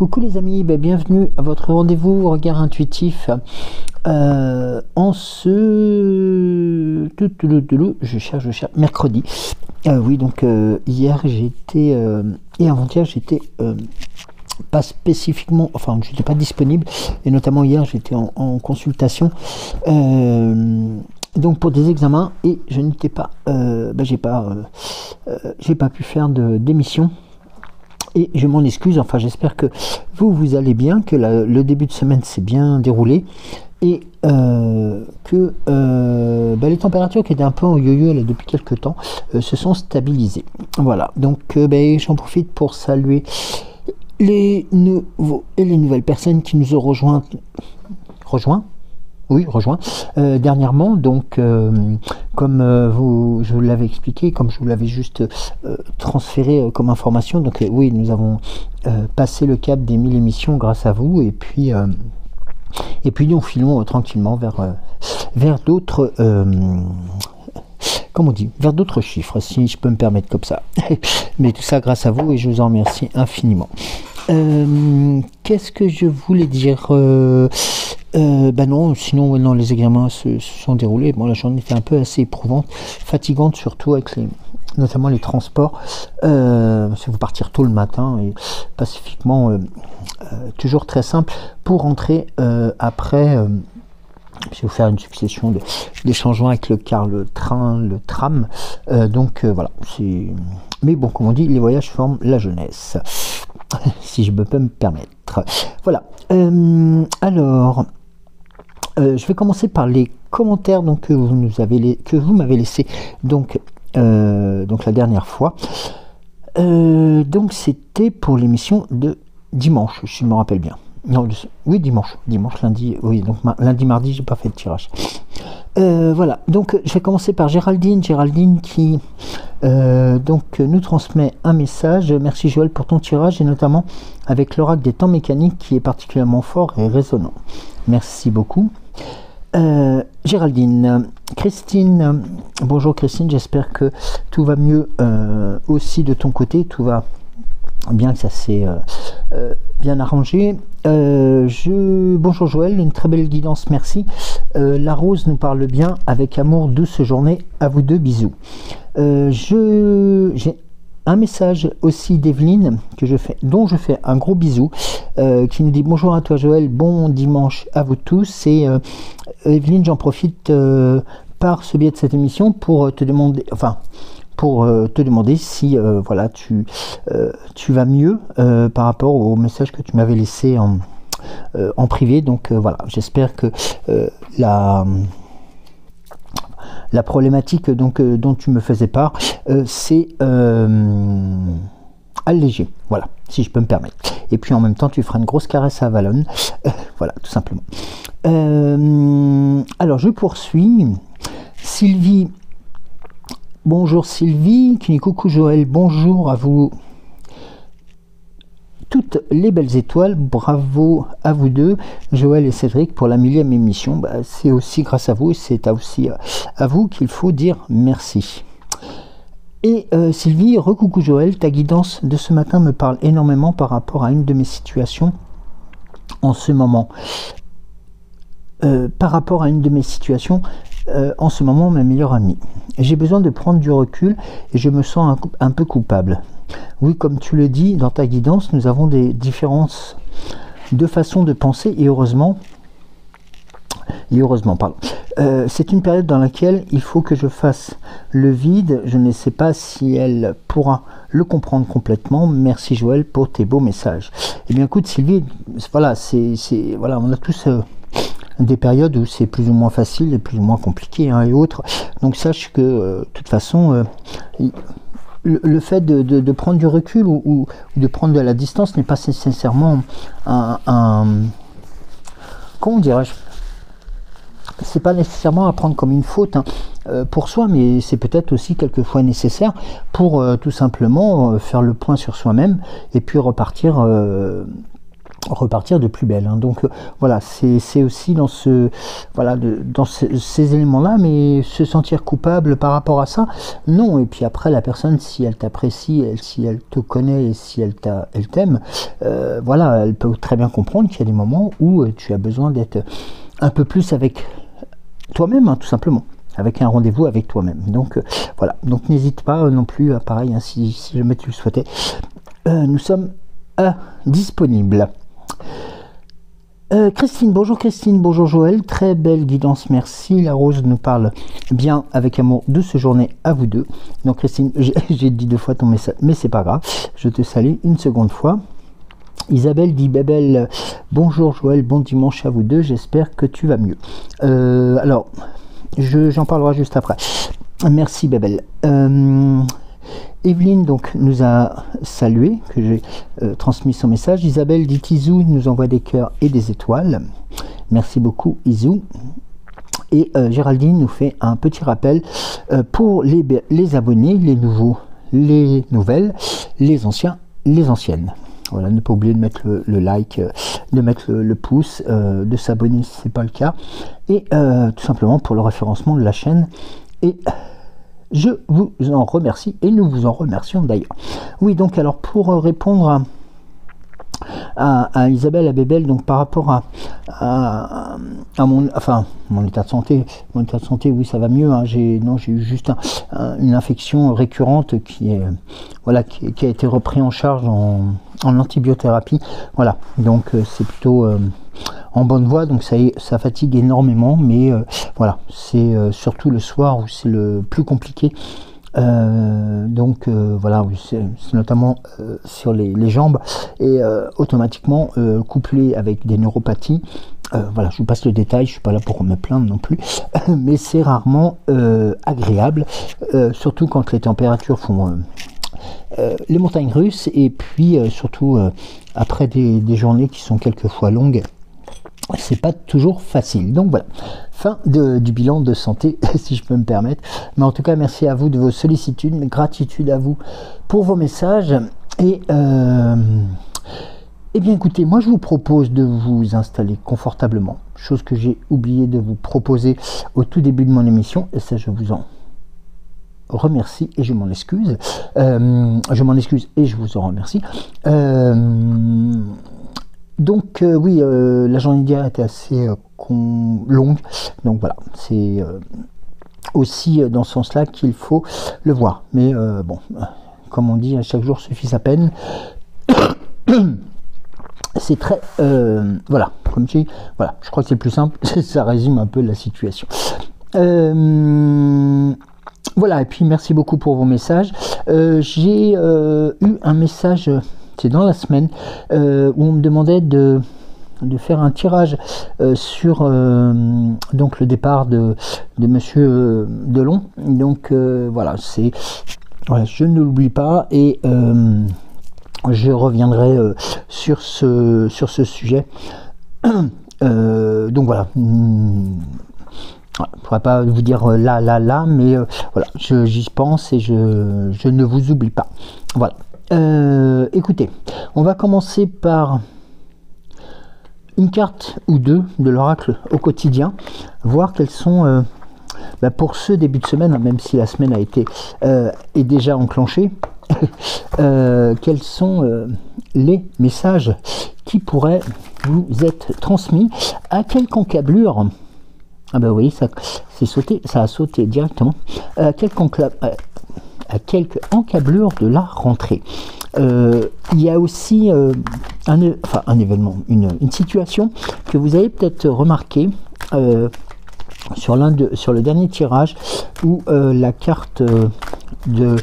Coucou les amis, bienvenue à votre rendez-vous Regard Intuitif. En ce... Je cherche, mercredi. Oui, donc hier j'étais... et avant-hier j'étais... pas spécifiquement, enfin je n'étais pas disponible, et notamment hier j'étais en consultation. Donc pour des examens, et je n'étais pas... j'ai pas pu faire d'émission. Et je m'en excuse, enfin j'espère que vous allez bien, que le début de semaine s'est bien déroulé, et que les températures qui étaient un peu en yo-yo là, depuis quelques temps se sont stabilisées. Voilà, donc j'en profite pour saluer les nouveaux et les nouvelles personnes qui nous ont rejoint dernièrement. Donc comme je vous l'avais expliqué, comme je vous l'avais juste transféré comme information, donc oui, nous avons passé le cap des 1000 émissions grâce à vous, et puis nous filons tranquillement vers d'autres comme on dit, vers d'autres chiffres, si je peux me permettre comme ça. Mais tout ça grâce à vous, et je vous en remercie infiniment. Qu'est-ce que je voulais dire? Non, sinon non, les examens se sont déroulés. Bon, la journée était un peu assez éprouvante, fatigante, surtout avec notamment les transports. Si vous partir tôt le matin et pacifiquement, toujours très simple pour rentrer après. Je vais vous faire une succession des changements avec le car, le train, le tram. Voilà. Mais bon, comme on dit, les voyages forment la jeunesse, si je peux me permettre. Voilà. Alors, je vais commencer par les commentaires donc, que vous m'avez laissé donc la dernière fois. Donc c'était pour l'émission de dimanche, si je me rappelle bien. Non, oui, dimanche, lundi, oui, donc lundi, mardi, j'ai pas fait de tirage. Voilà, donc je vais commencer par Géraldine qui nous transmet un message. Merci Joël pour ton tirage, et notamment avec l'oracle des temps mécaniques qui est particulièrement fort et résonnant. Merci beaucoup. Géraldine, Christine, bonjour Christine, j'espère que tout va mieux aussi de ton côté, tout va bien, que ça s'est bien arrangé. Bonjour Joël, une très belle guidance, merci. La rose nous parle bien, avec amour, douce journée, à vous deux, bisous. J'ai un message aussi d'Evelyne dont je fais un gros bisou, qui nous dit bonjour à toi Joël, bon dimanche à vous tous. Et Evelyne, j'en profite par ce biais de cette émission pour te demander, si voilà, tu vas mieux par rapport au message que tu m'avais laissé en privé. Donc voilà, j'espère que la problématique dont tu me faisais part, c'est allégé, voilà, si je peux me permettre. Et puis en même temps, tu feras une grosse caresse à Valonne, voilà, tout simplement. Alors je poursuis. Sylvie, bonjour Sylvie, qui dit coucou Joël, bonjour à vous toutes les belles étoiles, bravo à vous deux, Joël et Cédric, pour la 1000e émission. C'est aussi grâce à vous, et c'est aussi à vous qu'il faut dire merci. Et Sylvie, recoucou Joël, ta guidance de ce matin me parle énormément par rapport à une de mes situations en ce moment. En ce moment, ma meilleure amie. J'ai besoin de prendre du recul, et je me sens un peu coupable. Oui, comme tu le dis dans ta guidance, nous avons des différences de façon de penser, et heureusement, pardon. C'est une période dans laquelle il faut que je fasse le vide. Je ne sais pas si elle pourra le comprendre complètement. Merci Joël pour tes beaux messages. Eh bien écoute Sylvie, voilà, voilà, on a tous des périodes où c'est plus ou moins facile et plus ou moins compliqué, et autres. Donc sache que de toute façon, le fait de prendre du recul ou de prendre de la distance n'est pas nécessairement comment dirais-je, c'est pas nécessairement à prendre comme une faute pour soi, mais c'est peut-être aussi quelquefois nécessaire pour tout simplement faire le point sur soi-même, et puis repartir repartir de plus belle, hein. Donc voilà, c'est aussi dans ces éléments-là, mais se sentir coupable par rapport à ça, non. Et puis après, la personne, si elle t'apprécie, si elle te connaît et si elle t'aime, voilà, elle peut très bien comprendre qu'il y a des moments où tu as besoin d'être un peu plus avec toi-même, hein, tout simplement, avec un rendez-vous avec toi-même. Donc voilà, donc n'hésite pas non plus, pareil, hein, si jamais tu le souhaitais, nous sommes disponibles. Christine, bonjour Joël, très belle guidance, merci. La Rose nous parle bien avec amour de ce journée à vous deux. Donc Christine, j'ai dit 2 fois ton message, mais c'est pas grave, je te salue une seconde fois. Isabelle dit Bébel, bonjour Joël, bon dimanche à vous deux, j'espère que tu vas mieux. Alors, j'en parlerai juste après. Merci Bébel. Evelyne donc nous a salué, que j'ai transmis son message. Isabelle dit Isou nous envoie des cœurs et des étoiles. Merci beaucoup Isou. Et Géraldine nous fait un petit rappel pour les abonnés, les nouveaux, les nouvelles, les anciens, les anciennes. Voilà, ne pas oublier de mettre le like, de mettre le pouce, de s'abonner si ce n'est pas le cas. Et tout simplement pour le référencement de la chaîne. Et je vous en remercie et nous vous en remercions d'ailleurs. Oui, donc alors pour répondre à Isabelle, à Bébel, donc par rapport à mon état de santé, oui, ça va mieux, hein. J'ai eu juste une infection récurrente qui a été repris en charge en antibiothérapie. Voilà, donc c'est plutôt en bonne voie, donc ça fatigue énormément, mais voilà, c'est surtout le soir où c'est le plus compliqué. Voilà, oui, c'est notamment sur les jambes et automatiquement couplé avec des neuropathies. Voilà, je vous passe le détail, je suis pas là pour me plaindre non plus, mais c'est rarement agréable, surtout quand les températures font les montagnes russes, et puis surtout après des journées qui sont quelquefois longues. C'est pas toujours facile. Donc voilà, fin du bilan de santé, si je peux me permettre. Mais en tout cas, merci à vous de vos sollicitudes, gratitude à vous pour vos messages. Et eh bien écoutez, moi je vous propose de vous installer confortablement, chose que j'ai oublié de vous proposer au tout début de mon émission, et ça je vous en remercie et je m'en excuse. Je m'en excuse et je vous en remercie. Donc oui, la journée d'hier était assez longue, donc voilà, c'est aussi dans ce sens-là qu'il faut le voir. Mais bon, comme on dit, à chaque jour suffit sa peine. C'est très... voilà, comme je dis, voilà, je crois que c'est le plus simple, ça résume un peu la situation. Voilà, et puis merci beaucoup pour vos messages. J'ai eu un message... C'est dans la semaine où on me demandait de faire un tirage sur donc le départ de monsieur Delon. Donc voilà, je ne l'oublie pas et je reviendrai sur ce sujet. Donc voilà. Je ne pourrais pas vous dire là, mais voilà, j'y pense et je ne vous oublie pas. Voilà. Écoutez, on va commencer par une carte ou deux de l'oracle au quotidien, voir quels sont, pour ce début de semaine, même si la semaine est déjà enclenchée, quels sont les messages qui pourraient vous être transmis, à quelle encablure. Ah ben oui, ça a sauté directement. À quelques encablures de la rentrée. Il y a aussi un événement, une situation que vous avez peut-être remarqué sur le dernier tirage où la carte de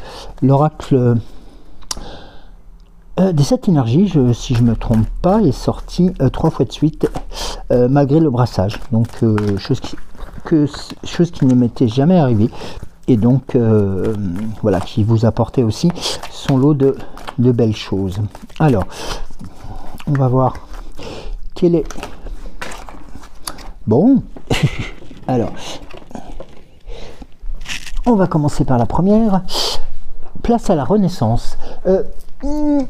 l'oracle des 7 énergies, si je ne me trompe pas, est sortie 3 fois de suite malgré le brassage. Donc chose qui ne m'était jamais arrivée. Et donc, voilà, qui vous apportait aussi son lot de belles choses. Alors, on va voir quel est... Bon, alors, on va commencer par la première. Place à la Renaissance. Oui.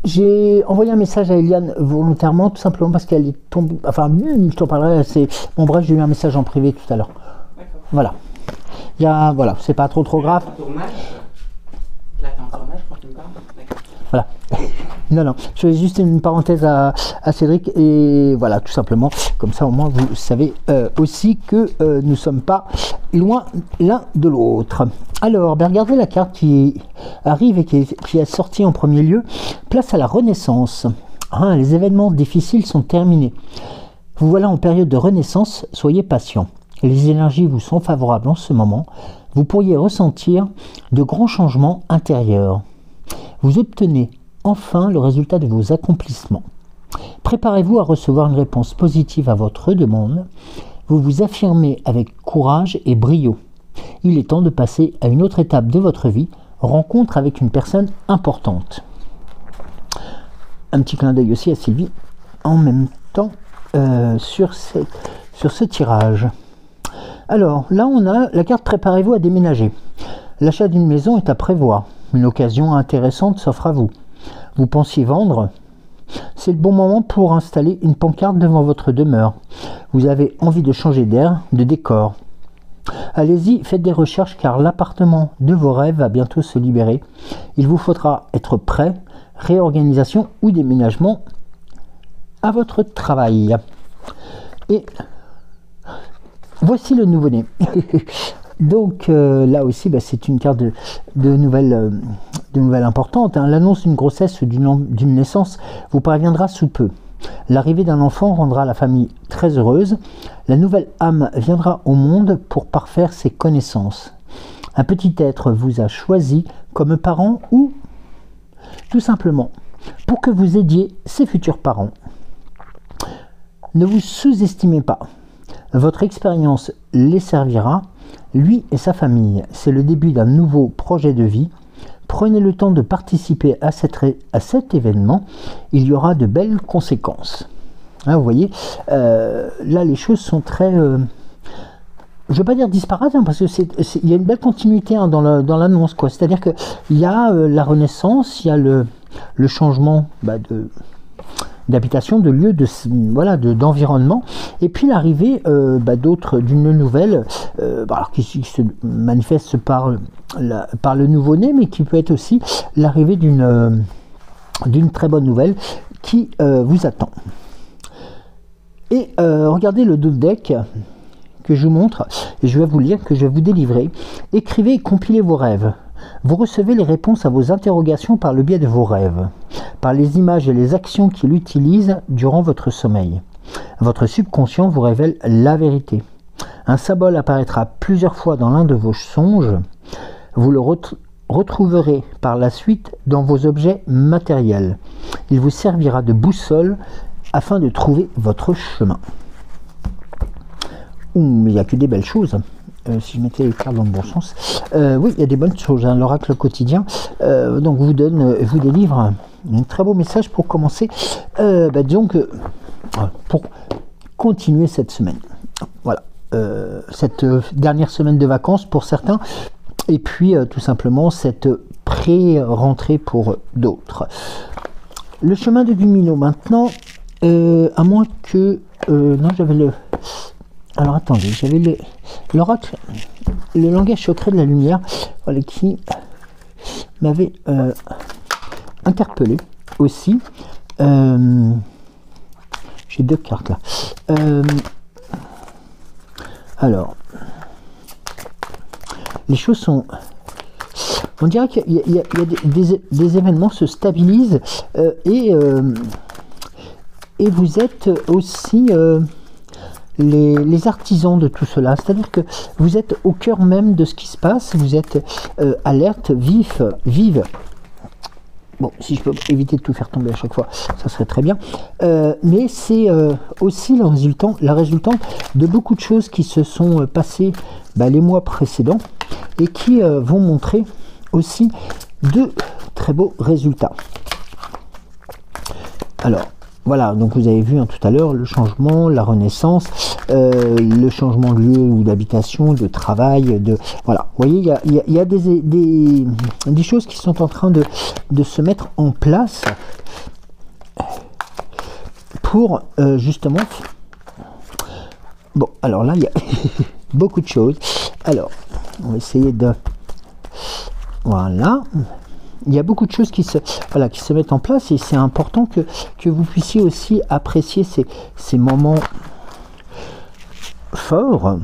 J'ai envoyé un message à Eliane volontairement, tout simplement parce qu'elle est tombée. Enfin, je t'en parlerai. Bon, bref, j'ai eu un message en privé tout à l'heure. Voilà. Voilà, c'est pas trop grave. Là, t'es en tournage quand tu me parles. Voilà. Non, je fais juste une parenthèse à Cédric et voilà, tout simplement, comme ça au moins vous savez aussi que nous ne sommes pas loin l'un de l'autre. Alors, regardez la carte qui arrive et qui est sortie en premier lieu. Place à la renaissance. Les événements difficiles sont terminés. Vous voilà en période de renaissance, soyez patient. Les énergies vous sont favorables en ce moment. Vous pourriez ressentir de grands changements intérieurs. Vous obtenez enfin le résultat de vos accomplissements. Préparez-vous à recevoir une réponse positive à votre demande. Vous vous affirmez avec courage et brio. Il est temps de passer à une autre étape de votre vie, rencontre avec une personne importante. Un petit clin d'œil aussi à Sylvie, en même temps sur ce tirage. Alors là on a la carte préparez-vous à déménager. L'achat d'une maison est à prévoir. Une occasion intéressante s'offre à vous. Vous pensiez vendre? C'est le bon moment pour installer une pancarte devant votre demeure. Vous avez envie de changer d'air, de décor. Allez-y, faites des recherches car l'appartement de vos rêves va bientôt se libérer. Il vous faudra être prêt, réorganisation ou déménagement à votre travail. Et voici le nouveau-né. Donc là aussi, c'est une carte de nouvelles importantes. L'annonce d'une grossesse ou d'une naissance vous parviendra sous peu. L'arrivée d'un enfant rendra la famille très heureuse. La nouvelle âme viendra au monde pour parfaire ses connaissances. Un petit être vous a choisi comme parent ou tout simplement pour que vous aidiez ses futurs parents. Ne vous sous-estimez pas. Votre expérience les servira, lui et sa famille. C'est le début d'un nouveau projet de vie. Prenez le temps de participer à cet événement. Il y aura de belles conséquences. Vous voyez, là les choses sont très... je ne veux pas dire disparates, parce qu'il y a une belle continuité dans l'annonce. C'est-à-dire qu'il y a la renaissance, il y a le changement d'habitation, de lieu, d'environnement, et puis l'arrivée d'une nouvelle qui se manifeste par le nouveau-né, mais qui peut être aussi l'arrivée d'une très bonne nouvelle qui vous attend. Et regardez le dos de deck que je vous montre, et je vais vous lire, que je vais vous délivrer. Écrivez et compilez vos rêves. Vous recevez les réponses à vos interrogations par le biais de vos rêves, par les images et les actions qu'il utilise durant votre sommeil. Votre subconscient vous révèle la vérité. Un symbole apparaîtra plusieurs fois dans l'un de vos songes. Vous le retrouverez par la suite dans vos objets matériels. Il vous servira de boussole afin de trouver votre chemin. Mais il n'y a que des belles choses. Si je mettais les cartes dans le bon sens. Oui, il y a des bonnes choses. L'oracle quotidien donc vous délivre un très beau message pour commencer. Disons que pour continuer cette semaine. Voilà. Cette dernière semaine de vacances pour certains. Et puis tout simplement cette pré-rentrée pour d'autres. Le chemin de Gumino maintenant. À moins que... non, j'avais le... Alors attendez, j'avais l'oracle, le langage secret de la lumière, voilà, qui m'avait interpellé aussi. J'ai deux cartes là. Alors, les choses sont... On dirait qu'il y a des événements se stabilisent et vous êtes aussi... les artisans de tout cela, c'est-à-dire que vous êtes au cœur même de ce qui se passe, vous êtes alerte, vive. Bon, si je peux éviter de tout faire tomber à chaque fois, ça serait très bien. Mais c'est aussi la résultante de beaucoup de choses qui se sont passées les mois précédents et qui vont montrer aussi de très beaux résultats. Alors, voilà, donc vous avez vu tout à l'heure le changement, la renaissance, le changement de lieu ou d'habitation, de travail, voilà. Vous voyez, il y a des choses qui sont en train de se mettre en place pour justement... Bon, alors là, il y a beaucoup de choses. Alors, on va essayer de... Voilà. Il y a beaucoup de choses qui se mettent en place et c'est important que vous puissiez aussi apprécier ces moments forts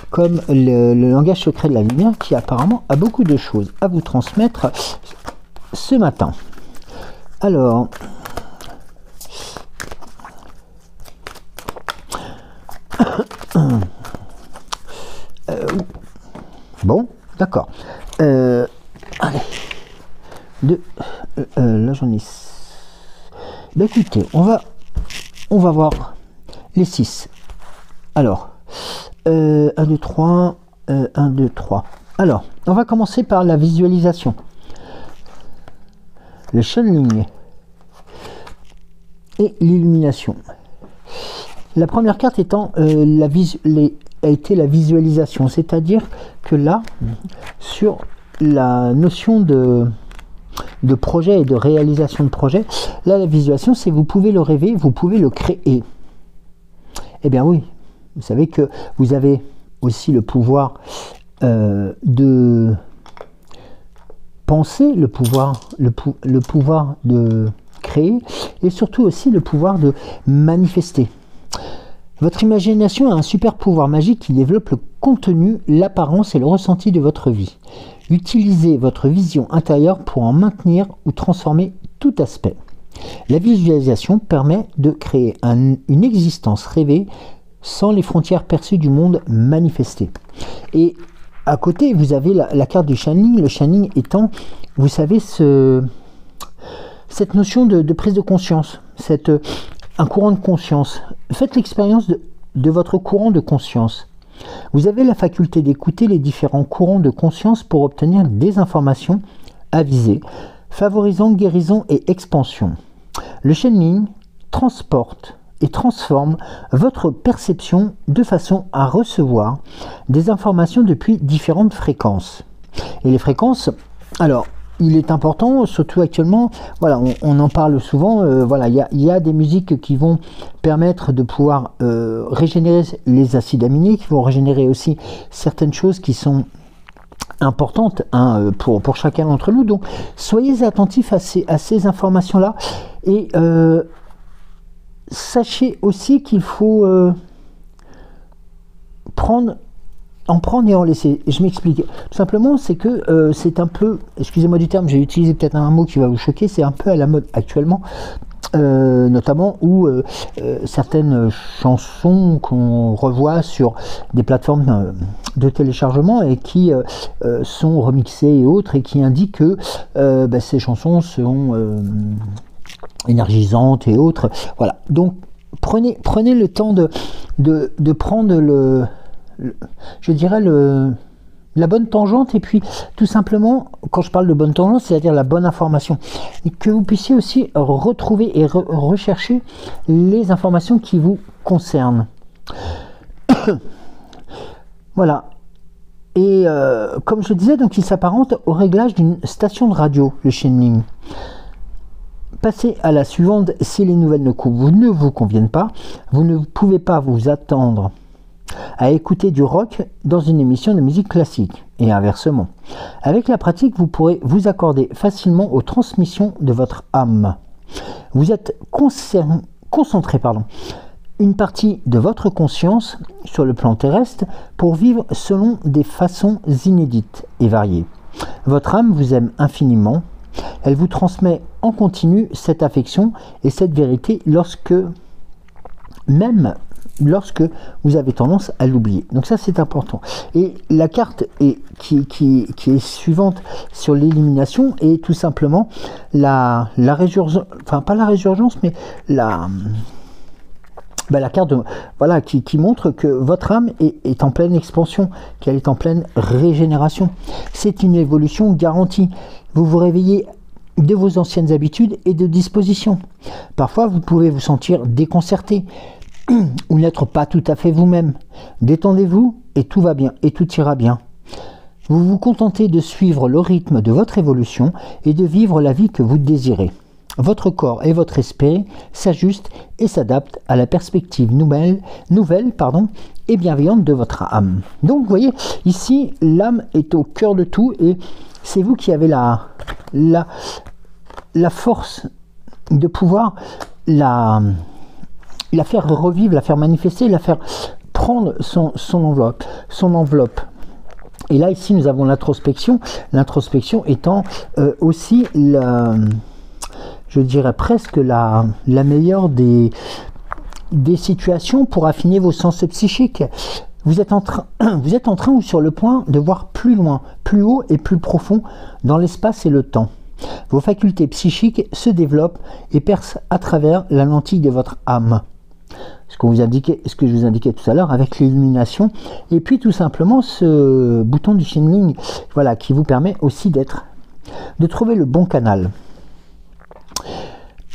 comme le langage secret de la lumière qui apparemment a beaucoup de choses à vous transmettre ce matin. Alors, bon, d'accord. Allez. Là j'en ai... Ben, écoutez, on va voir les 6. Alors, 1, 2, 3, 1, 2, 3. Alors, on va commencer par la visualisation. Le channeling et l'illumination. La première carte étant a été la visualisation, c'est-à-dire que là, sur la notion de projet et de réalisation de projet, là la visualisation c'est vous pouvez le rêver, vous pouvez le créer. Eh bien oui, vous savez que vous avez aussi le pouvoir de penser, le pouvoir de créer et surtout aussi le pouvoir de manifester. Votre imagination a un super pouvoir magique qui développe le contenu, l'apparence et le ressenti de votre vie. Utilisez votre vision intérieure pour en maintenir ou transformer tout aspect. La visualisation permet de créer une existence rêvée sans les frontières perçues du monde manifesté. Et à côté, vous avez la carte du channeling. Le channeling étant, vous savez, cette notion de prise de conscience, un courant de conscience. Faites l'expérience de votre courant de conscience. Vous avez la faculté d'écouter les différents courants de conscience pour obtenir des informations avisées, favorisant guérison et expansion. Le channeling transporte et transforme votre perception de façon à recevoir des informations depuis différentes fréquences. Et les fréquences, alors, il est important, surtout actuellement, voilà, on en parle souvent, voilà, il y a des musiques qui vont permettre de pouvoir régénérer les acides aminés, qui vont régénérer aussi certaines choses qui sont importantes pour chacun d'entre nous. Donc, soyez attentifs à ces informations-là et sachez aussi qu'il faut en prendre et en laisser. Et je m'explique. Tout simplement, c'est que c'est un peu, excusez-moi du terme, j'ai utilisé peut-être un mot qui va vous choquer, c'est un peu à la mode actuellement, notamment où certaines chansons qu'on revoit sur des plateformes de téléchargement et qui sont remixées et autres et qui indiquent que ces chansons sont énergisantes et autres. Voilà. Donc, prenez le temps de prendre je dirais la bonne tangente et puis tout simplement, quand je parle de bonne tangente, c'est-à-dire la bonne information, et que vous puissiez aussi retrouver et rechercher les informations qui vous concernent. Voilà. Et comme je disais, donc il s'apparente au réglage d'une station de radio, le channeling. Passez à la suivante si les nouvelles ne vous conviennent pas. Vous ne pouvez pas vous attendre à écouter du rock dans une émission de musique classique et inversement. Avec la pratique, vous pourrez vous accorder facilement aux transmissions de votre âme. Vous êtes concentré, une partie de votre conscience sur le plan terrestre pour vivre selon des façons inédites et variées. Votre âme vous aime infiniment. Elle vous transmet en continu cette affection et cette vérité même lorsque vous avez tendance à l'oublier. Donc ça, c'est important. Et la carte qui est suivante sur l'élimination est tout simplement la résurgence, enfin pas la résurgence, mais la carte qui montre que votre âme est en pleine expansion, qu'elle est en pleine régénération. C'est une évolution garantie. Vous vous réveillez de vos anciennes habitudes et de dispositions. Parfois, vous pouvez vous sentir déconcerté ou n'être pas tout à fait vous-même. Détendez-vous et tout va bien, et tout ira bien. Vous vous contentez de suivre le rythme de votre évolution et de vivre la vie que vous désirez. Votre corps et votre esprit s'ajustent et s'adaptent à la perspective nouvelle et bienveillante de votre âme. Donc, vous voyez, ici, l'âme est au cœur de tout et c'est vous qui avez la force de pouvoir la faire revivre, la faire manifester, la faire prendre son enveloppe. Et là, ici, nous avons l'introspection. L'introspection étant aussi, je dirais presque la meilleure des situations pour affiner vos sens psychiques. Vous êtes en train ou sur le point de voir plus loin, plus haut et plus profond dans l'espace et le temps. Vos facultés psychiques se développent et percent à travers la lentille de votre âme. Ce que je vous indiquais tout à l'heure avec l'illumination, et puis tout simplement ce bouton du channeling, voilà, qui vous permet aussi de trouver le bon canal.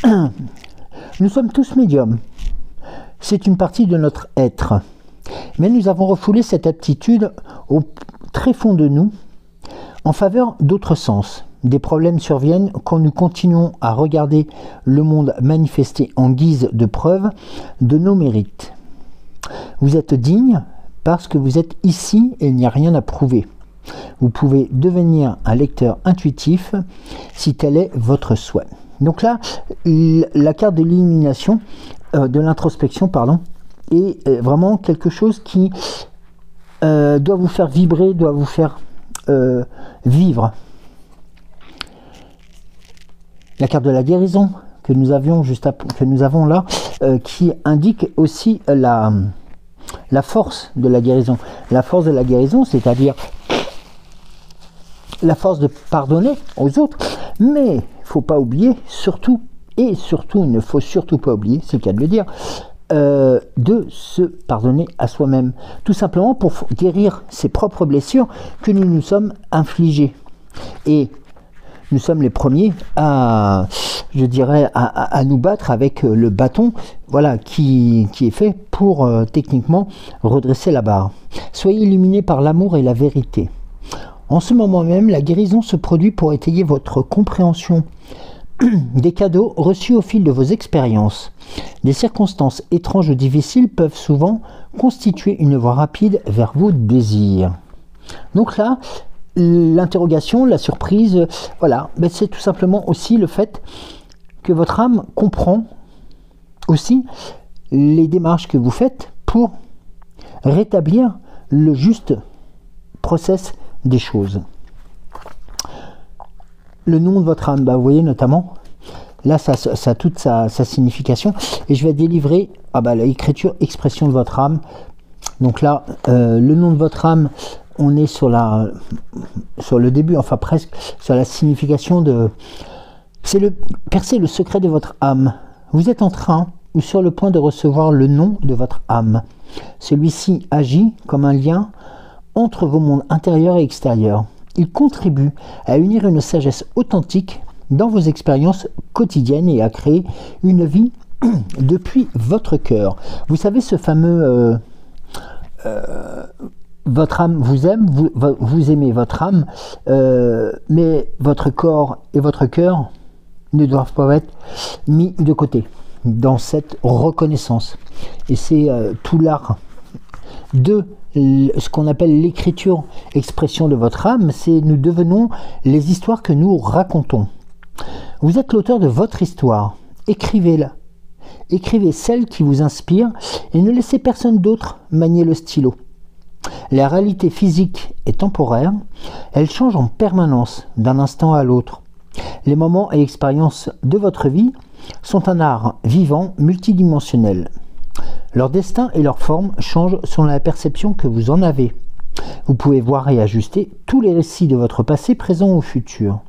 Nous sommes tous médiums, c'est une partie de notre être, mais nous avons refoulé cette aptitude au très fond de nous en faveur d'autres sens. Des problèmes surviennent quand nous continuons à regarder le monde manifester en guise de preuve de nos mérites. Vous êtes digne parce que vous êtes ici et il n'y a rien à prouver. Vous pouvez devenir un lecteur intuitif si tel est votre souhait. Donc là, la carte de l'illumination, de l'introspection, pardon, est vraiment quelque chose qui doit vous faire vibrer, doit vous faire vivre. La carte de la guérison que nous avions que nous avons là, qui indique aussi la force de la guérison. La force de la guérison, c'est-à-dire la force de pardonner aux autres, mais il ne faut pas oublier, il ne faut surtout pas oublier, c'est le cas de le dire, de se pardonner à soi-même, tout simplement pour guérir ses propres blessures que nous nous sommes infligées. Et nous sommes les premiers à nous battre avec le bâton, voilà, qui est fait pour techniquement redresser la barre. Soyez illuminés par l'amour et la vérité. En ce moment même, la guérison se produit pour étayer votre compréhension des cadeaux reçus au fil de vos expériences. Des circonstances étranges ou difficiles peuvent souvent constituer une voie rapide vers vos désirs. Donc là, l'interrogation, la surprise, voilà, ben c'est tout simplement aussi le fait que votre âme comprend aussi les démarches que vous faites pour rétablir le juste process des choses. Le nom de votre âme, bah vous voyez notamment, là ça a toute sa signification, et je vais délivrer l'écriture expression de votre âme. Donc là, le nom de votre âme, on est sur le début, enfin presque, sur la signification de... C'est percer le secret de votre âme. Vous êtes en train ou sur le point de recevoir le nom de votre âme. Celui-ci agit comme un lien entre vos mondes intérieurs et extérieurs. Il contribue à unir une sagesse authentique dans vos expériences quotidiennes et à créer une vie depuis votre cœur. Vous savez, ce fameux... votre âme vous aime, vous aimez votre âme, mais votre corps et votre cœur ne doivent pas être mis de côté dans cette reconnaissance. Et c'est tout l'art de ce qu'on appelle l'écriture expression de votre âme, c'est nous devenons les histoires que nous racontons. Vous êtes l'auteur de votre histoire, écrivez-la. Écrivez celle qui vous inspire et ne laissez personne d'autre manier le stylo. La réalité physique est temporaire, elle change en permanence d'un instant à l'autre. Les moments et expériences de votre vie sont un art vivant multidimensionnel. Leur destin et leur forme changent selon la perception que vous en avez. Vous pouvez voir et ajuster tous les récits de votre passé, présent ou futur.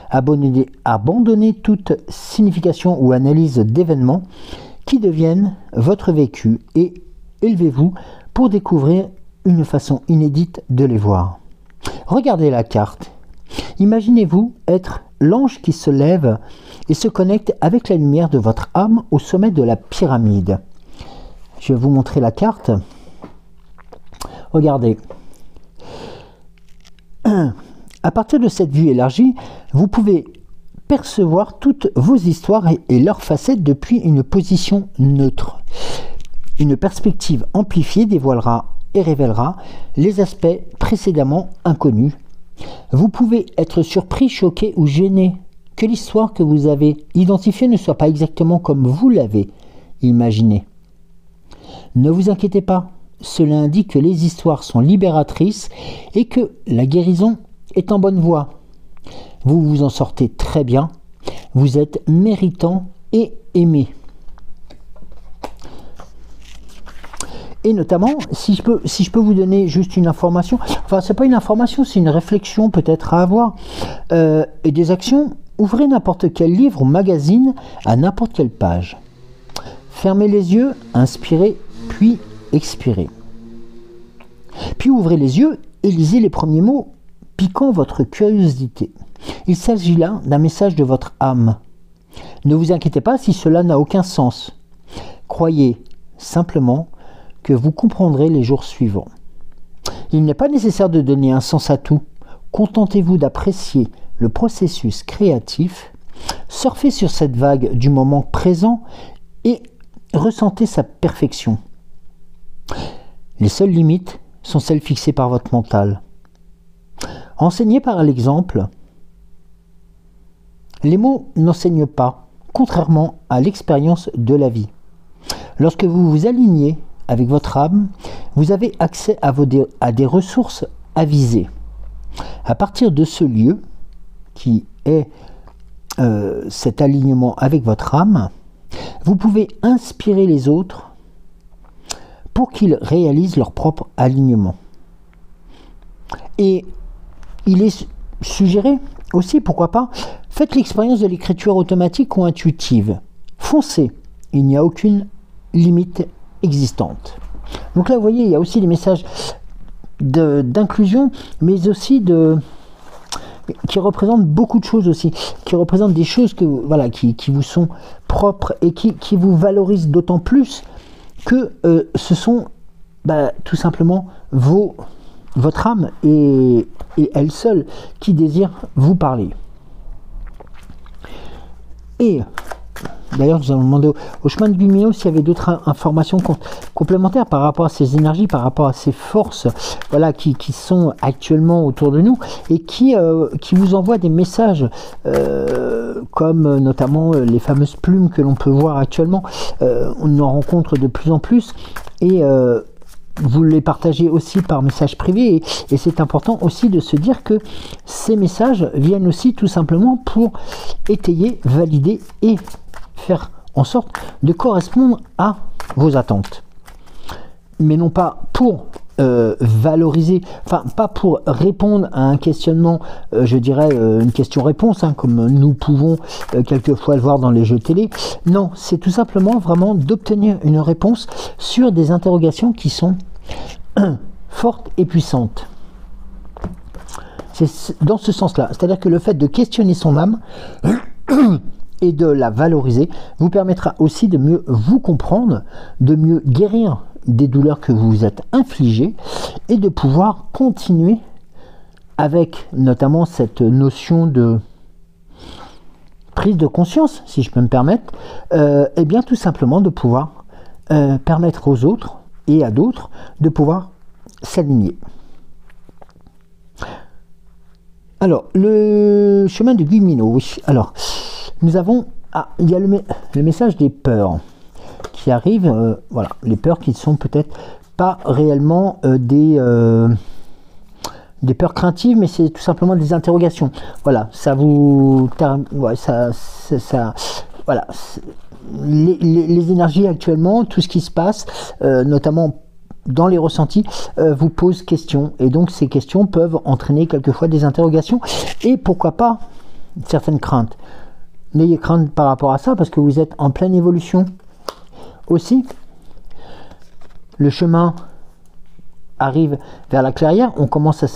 Abandonnez toute signification ou analyse d'événements qui deviennent votre vécu et élevez-vous pour découvrir une façon inédite de les voir. Regardez la carte. Imaginez-vous être l'ange qui se lève et se connecte avec la lumière de votre âme au sommet de la pyramide. Je vais vous montrer la carte. Regardez. À partir de cette vue élargie, vous pouvez percevoir toutes vos histoires et leurs facettes depuis une position neutre. Une perspective amplifiée dévoilera et révélera les aspects précédemment inconnus. Vous pouvez être surpris, choqué ou gêné que l'histoire que vous avez identifiée ne soit pas exactement comme vous l'avez imaginée. Ne vous inquiétez pas, cela indique que les histoires sont libératrices et que la guérison est en bonne voie. Vous vous en sortez très bien, vous êtes méritant et aimé. Et notamment, si je peux vous donner juste une information, enfin c'est pas une information, c'est une réflexion peut-être à avoir, et des actions, ouvrez n'importe quel livre ou magazine à n'importe quelle page. Fermez les yeux, inspirez, puis expirez. Puis ouvrez les yeux et lisez les premiers mots piquant votre curiosité. Il s'agit là d'un message de votre âme. Ne vous inquiétez pas si cela n'a aucun sens. Croyez simplement que vous comprendrez les jours suivants. Il n'est pas nécessaire de donner un sens à tout. Contentez-vous d'apprécier le processus créatif, surfez sur cette vague du moment présent et ressentez sa perfection. Les seules limites sont celles fixées par votre mental. Enseignez par l'exemple. Les mots n'enseignent pas, contrairement à l'expérience de la vie. Lorsque vous vous alignez avec votre âme, vous avez accès à des ressources avisées. À partir de ce lieu, qui est cet alignement avec votre âme, vous pouvez inspirer les autres pour qu'ils réalisent leur propre alignement. Et il est suggéré aussi, pourquoi pas, faites l'expérience de l'écriture automatique ou intuitive. Foncez, il n'y a aucune limite existante. Donc là, vous voyez, il y a aussi des messages d'inclusion, mais aussi qui représentent beaucoup de choses aussi, qui représentent des choses qui vous sont propres et qui vous valorisent d'autant plus que ce sont tout simplement votre âme et elle seule qui désire vous parler. Et d'ailleurs, nous allons demander au chemin de Guimino s'il y avait d'autres informations complémentaires par rapport à ces énergies, par rapport à ces forces qui sont actuellement autour de nous et qui vous envoient des messages comme notamment les fameuses plumes que l'on peut voir actuellement. On en rencontre de plus en plus et vous les partagez aussi par message privé et c'est important aussi de se dire que ces messages viennent aussi tout simplement pour étayer, valider et faire en sorte de correspondre à vos attentes. Mais non pas pour valoriser, enfin pas pour répondre à un questionnement, je dirais une question-réponse, comme nous pouvons quelquefois le voir dans les jeux télé. Non, c'est tout simplement vraiment d'obtenir une réponse sur des interrogations qui sont fortes et puissantes. C'est dans ce sens-là, c'est-à-dire que le fait de questionner son âme et de la valoriser vous permettra aussi de mieux vous comprendre, de mieux guérir des douleurs que vous vous êtes infligées et de pouvoir continuer avec notamment cette notion de prise de conscience, si je peux me permettre, et bien tout simplement de pouvoir permettre aux autres et à d'autres de pouvoir s'aligner. Alors, le chemin de Guimino, oui. Alors, nous avons, il y a le message des peurs qui arrivent, les peurs qui ne sont peut-être pas réellement des peurs craintives, mais c'est tout simplement des interrogations. Voilà, ça vous, voilà, les énergies actuellement, tout ce qui se passe, notamment dans les ressentis, vous posent question, et donc ces questions peuvent entraîner quelquefois des interrogations, et pourquoi pas certaines craintes. N'ayez crainte par rapport à ça, parce que vous êtes en pleine évolution. Aussi, le chemin arrive vers la clairière,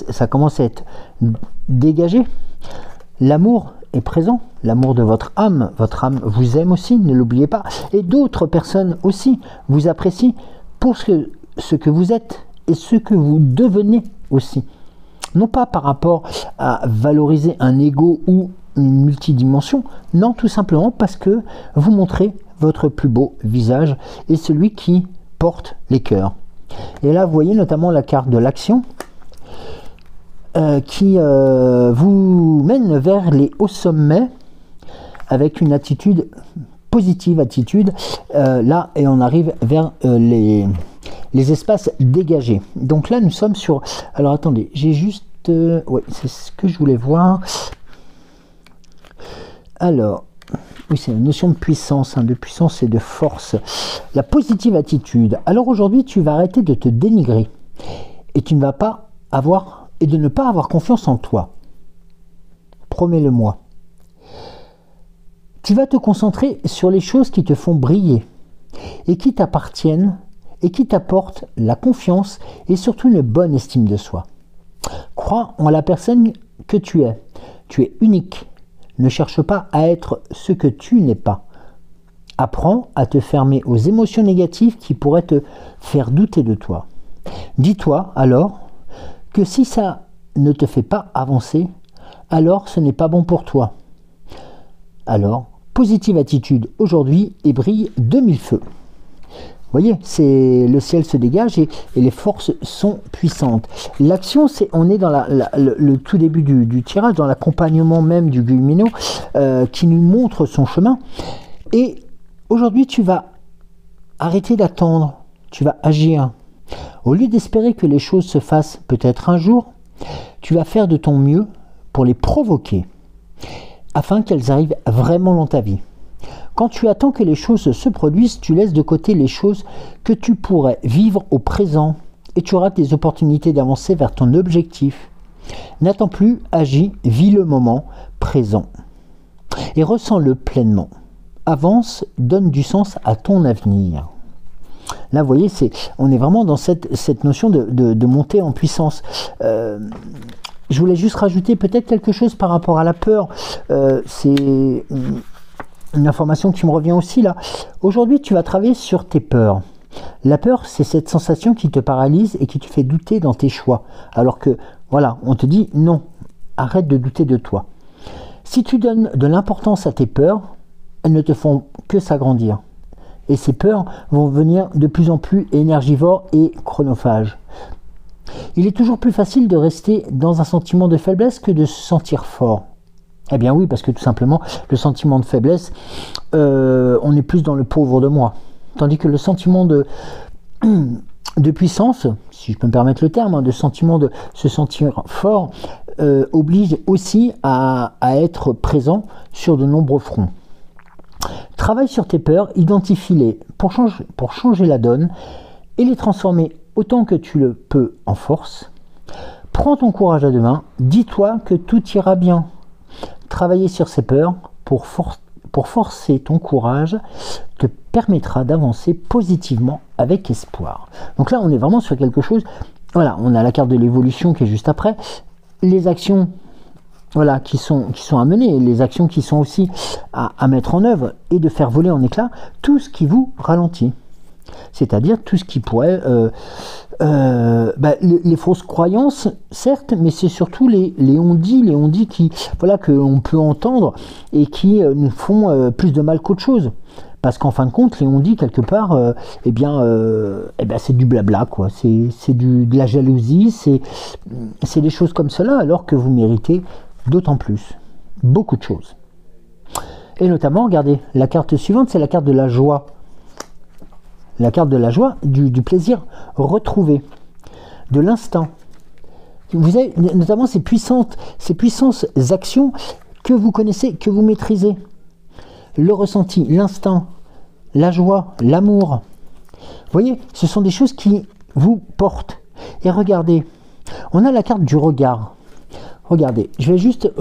ça commence à être dégagé. L'amour est présent, l'amour de votre âme vous aime aussi, ne l'oubliez pas, et d'autres personnes aussi vous apprécient pour ce que vous êtes et ce que vous devenez aussi. Non pas par rapport à valoriser un ego ou une multidimension, non, tout simplement parce que vous montrez votre plus beau visage et celui qui porte les cœurs. Et là, vous voyez notamment la carte de l'action qui vous mène vers les hauts sommets avec une attitude positive, là, et on arrive vers les espaces dégagés. Donc là, nous sommes sur... Alors attendez, j'ai juste... oui, c'est ce que je voulais voir. Alors, oui, c'est une notion de puissance, de puissance et de force. La positive attitude. Alors aujourd'hui, tu vas arrêter de te dénigrer et tu ne vas pas avoir... et de ne pas avoir confiance en toi. Promets-le-moi. Tu vas te concentrer sur les choses qui te font briller et qui t'appartiennent et qui t'apportent la confiance et surtout une bonne estime de soi. Crois en la personne que tu es. Tu es unique. Ne cherche pas à être ce que tu n'es pas. Apprends à te fermer aux émotions négatives qui pourraient te faire douter de toi. Dis-toi alors que si ça ne te fait pas avancer, alors ce n'est pas bon pour toi. Alors, positive attitude aujourd'hui et brille de mille feux. Vous voyez, le ciel se dégage et les forces sont puissantes. L'action, on est dans le tout début du tirage, dans l'accompagnement même du Gumino qui nous montre son chemin. Et aujourd'hui, tu vas arrêter d'attendre, tu vas agir. Au lieu d'espérer que les choses se fassent peut-être un jour, tu vas faire de ton mieux pour les provoquer, afin qu'elles arrivent vraiment dans ta vie. Quand tu attends que les choses se produisent, tu laisses de côté les choses que tu pourrais vivre au présent et tu auras des opportunités d'avancer vers ton objectif. N'attends plus, agis, vis le moment présent et ressens-le pleinement. Avance, donne du sens à ton avenir. Là, vous voyez, on est vraiment dans cette notion de montée en puissance. Je voulais juste rajouter peut-être quelque chose par rapport à la peur. C'est une information qui me revient aussi là. Aujourd'hui, tu vas travailler sur tes peurs. La peur, c'est cette sensation qui te paralyse et qui te fait douter dans tes choix. Alors que, voilà, on te dit non, arrête de douter de toi. Si tu donnes de l'importance à tes peurs, elles ne te font que s'agrandir. Et ces peurs vont devenir de plus en plus énergivores et chronophages. Il est toujours plus facile de rester dans un sentiment de faiblesse que de se sentir fort. Eh bien oui, parce que tout simplement, le sentiment de faiblesse, on est plus dans le pauvre de moi. Tandis que le sentiment de puissance, si je peux me permettre le terme, de sentiment de se sentir fort, oblige aussi à être présent sur de nombreux fronts. Travaille sur tes peurs, identifie-les pour changer la donne et les transformer autant que tu le peux en force. Prends ton courage à deux mains, dis-toi que tout ira bien. Travailler sur ces peurs pour forcer ton courage te permettra d'avancer positivement avec espoir. Donc là, on est vraiment sur quelque chose. Voilà, on a la carte de l'évolution qui est juste après. Les actions, voilà, qui sont à mener, les actions qui sont aussi à mettre en œuvre et de faire voler en éclats tout ce qui vous ralentit. C'est-à-dire tout ce qui pourrait... les fausses croyances, certes, mais c'est surtout les on-dit qui, voilà, que l'on peut entendre et qui nous font plus de mal qu'autre chose. Parce qu'en fin de compte, les on-dit, quelque part, c'est du blabla, quoi. C'est de la jalousie, c'est des choses comme cela, alors que vous méritez d'autant plus. Beaucoup de choses. Et notamment, regardez, la carte suivante, c'est la carte de la joie. La carte de la joie, du plaisir retrouvé, de l'instinct. Vous avez notamment ces puissantes actions que vous connaissez, que vous maîtrisez. Le ressenti, l'instinct, la joie, l'amour. Vous voyez, ce sont des choses qui vous portent. Et regardez, on a la carte du regard. Regardez, je vais juste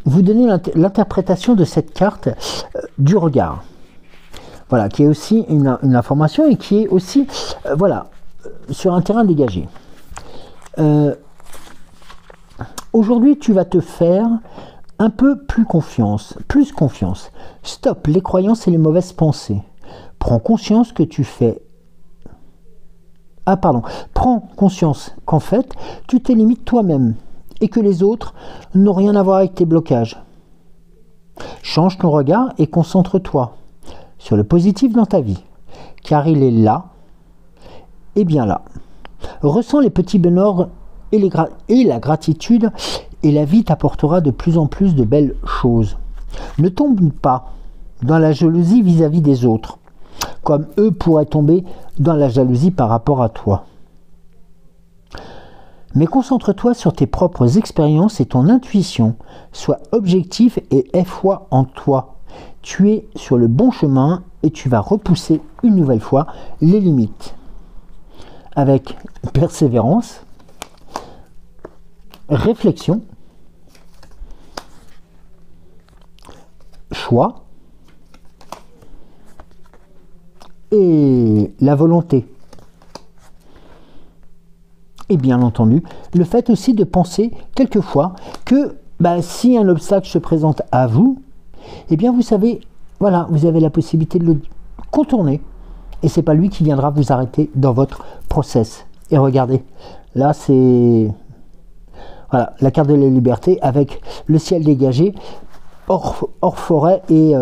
vous donner l'interprétation de cette carte du regard. Voilà, qui est aussi une information et qui est aussi, sur un terrain dégagé. Aujourd'hui, tu vas te faire Un peu plus confiance, plus confiance. Stop les croyances et les mauvaises pensées. Prends conscience que tu fais... Prends conscience qu'en fait, tu te limites toi-même et que les autres n'ont rien à voir avec tes blocages. Change ton regard et concentre-toi sur le positif dans ta vie, car il est là, et bien là. Ressens les petits bonheurs et la gratitude, et la vie t'apportera de plus en plus de belles choses. Ne tombe pas dans la jalousie vis-à-vis des autres, comme eux pourraient tomber dans la jalousie par rapport à toi. Mais concentre-toi sur tes propres expériences et ton intuition. Sois objectif et aie foi en toi. Tu es sur le bon chemin et tu vas repousser une nouvelle fois les limites. Avec persévérance, réflexion, choix et la volonté. Et bien entendu, le fait aussi de penser quelquefois que si un obstacle se présente à vous, eh bien vous savez, voilà, vous avez la possibilité de le contourner. Et c'est pas lui qui viendra vous arrêter dans votre process. Et regardez, là c'est voilà, la carte de la liberté avec le ciel dégagé, hors forêt et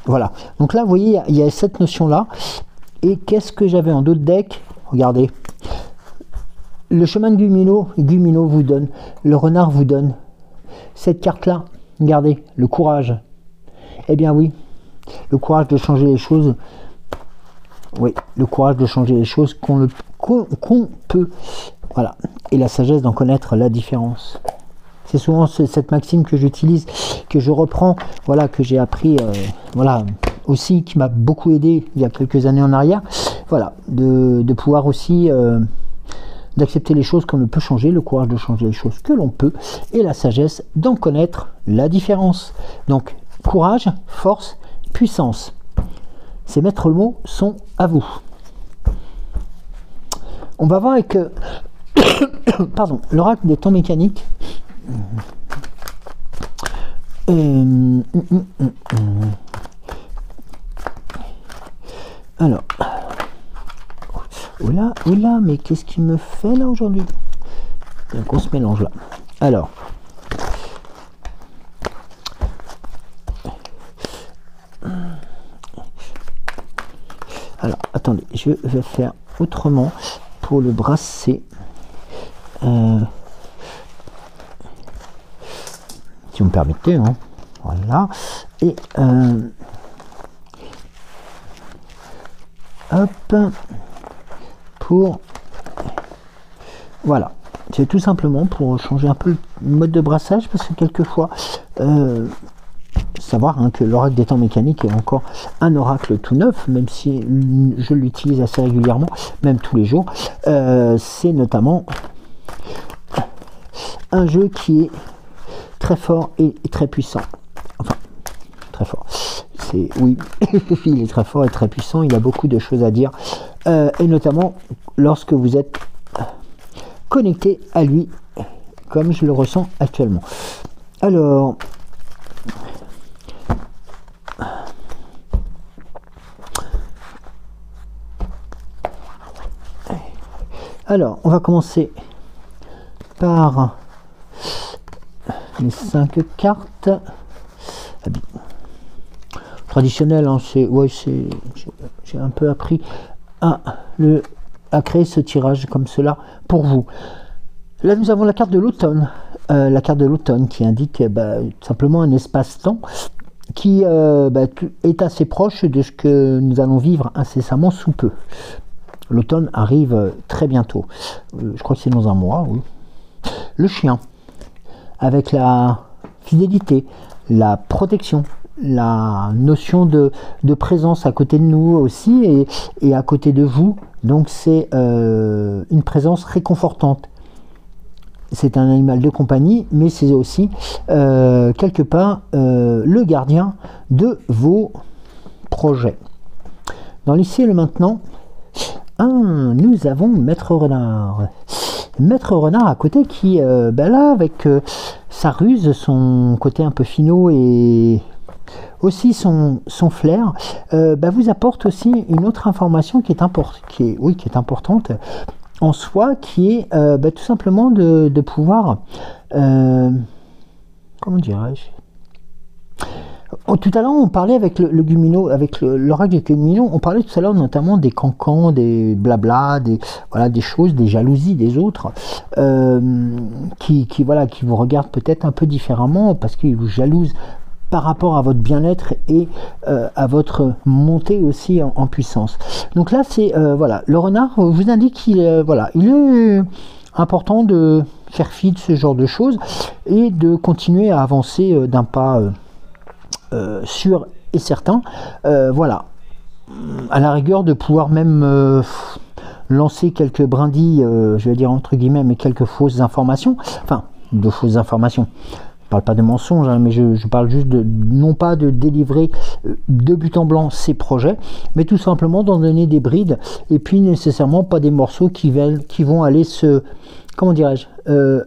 voilà. Donc là, vous voyez, il y a cette notion-là. Et qu'est-ce que j'avais en d'autres decks? Regardez. Le chemin de Gumino vous donne, le renard vous donne cette carte-là. Regardez, le courage. Eh bien oui, le courage de changer les choses. Oui, le courage de changer les choses qu'on peut. Voilà. Et la sagesse d'en connaître la différence. C'est souvent cette maxime que j'utilise, que je reprends, voilà, que j'ai appris, voilà, aussi, qui m'a beaucoup aidé il y a quelques années en arrière. Voilà, de pouvoir aussi d'accepter les choses qu'on ne peut changer, le courage de changer les choses que l'on peut, et la sagesse d'en connaître la différence. Donc, courage, force, puissance. Ces maîtres mots sont à vous. On va voir avec pardon, l'oracle des temps mécaniques. Alors, oula, mais qu'est-ce qu'il me fait là aujourd'hui? Donc on se mélange là. Alors, attendez, je vais faire autrement pour le brasser. Si vous me permettez, hein. Voilà. Et hop, pour voilà, c'est tout simplement pour changer un peu le mode de brassage, parce que quelquefois savoir que l'oracle des temps mécaniques est encore un oracle tout neuf, même si je l'utilise assez régulièrement, même tous les jours. C'est notamment un jeu qui est très fort et très puissant. Enfin, très fort. Oui, il est très fort et très puissant. Il a beaucoup de choses à dire, et notamment lorsque vous êtes connecté à lui, comme je le ressens actuellement. Alors, on va commencer par les 5 cartes. Traditionnel, hein, j'ai un peu appris à créer ce tirage comme cela pour vous. Là, nous avons la carte de l'automne. La carte de l'automne qui indique simplement un espace-temps qui est assez proche de ce que nous allons vivre incessamment sous peu. L'automne arrive très bientôt. Je crois que c'est dans un mois, oui. Le chien, avec la fidélité, la protection, la notion de présence à côté de nous aussi et à côté de vous. Donc c'est une présence réconfortante. C'est un animal de compagnie, mais c'est aussi quelque part le gardien de vos projets. Dans l'ici et le maintenant, nous avons Maître Renard. Maître Renard à côté qui, là, avec sa ruse, son côté un peu finot et aussi son flair, vous apporte aussi une autre information qui est importante en soi, qui est tout simplement de pouvoir, comment dirais-je, tout à l'heure on parlait avec le Gumino, avec l'oracle du Gumino, on parlait tout à l'heure notamment des cancans, des blabla, des choses, des jalousies des autres, qui vous regardent peut-être un peu différemment parce qu'ils vous jalousent par rapport à votre bien-être et à votre montée aussi en puissance. Donc là, c'est le renard vous indique qu'il il est important de faire fi de ce genre de choses et de continuer à avancer d'un pas sûr et certain. À la rigueur de pouvoir même lancer quelques brindilles, je vais dire entre guillemets, mais quelques fausses informations, de fausses informations. Je parle pas de mensonges, hein, mais je parle juste non pas de délivrer de but en blanc ces projets, mais tout simplement d'en donner des brides, et puis nécessairement pas des morceaux qui vont aller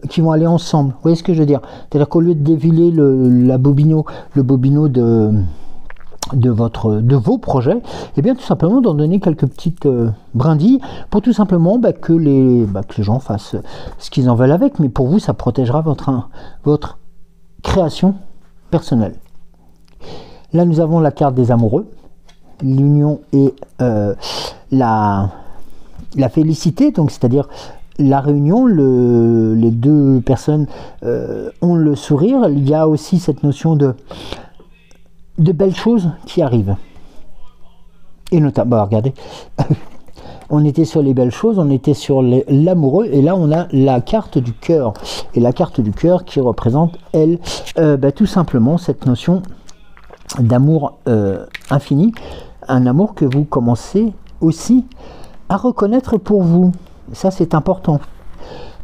qui vont aller ensemble. Vous voyez ce que je veux dire? C'est-à-dire qu'au lieu de défiler le bobino de vos projets, et bien tout simplement d'en donner quelques petites brindilles pour tout simplement que les gens fassent ce qu'ils en veulent avec, mais pour vous ça protégera votre création personnelle. Là nous avons la carte des amoureux, l'union et la félicité, donc c'est-à-dire la réunion, les deux personnes ont le sourire. Il y a aussi cette notion de belles choses qui arrivent. Et notamment, regardez, on était sur les belles choses, on était sur l'amoureux, et là on a la carte du cœur. Et la carte du cœur qui représente, elle, tout simplement cette notion d'amour infini, un amour que vous commencez aussi à reconnaître pour vous. Ça c'est important.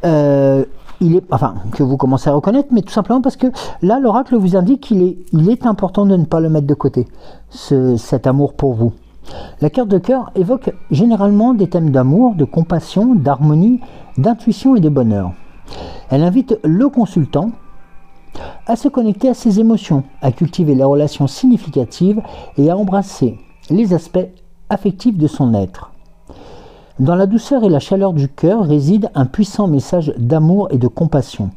Que vous commencez à reconnaître, mais tout simplement parce que là l'oracle vous indique qu'il est important de ne pas le mettre de côté, cet amour pour vous. La carte de cœur évoque généralement des thèmes d'amour, de compassion, d'harmonie, d'intuition et de bonheur. Elle invite le consultant à se connecter à ses émotions, à cultiver les relations significatives et à embrasser les aspects affectifs de son être. Dans la douceur et la chaleur du cœur réside un puissant message d'amour et de compassion.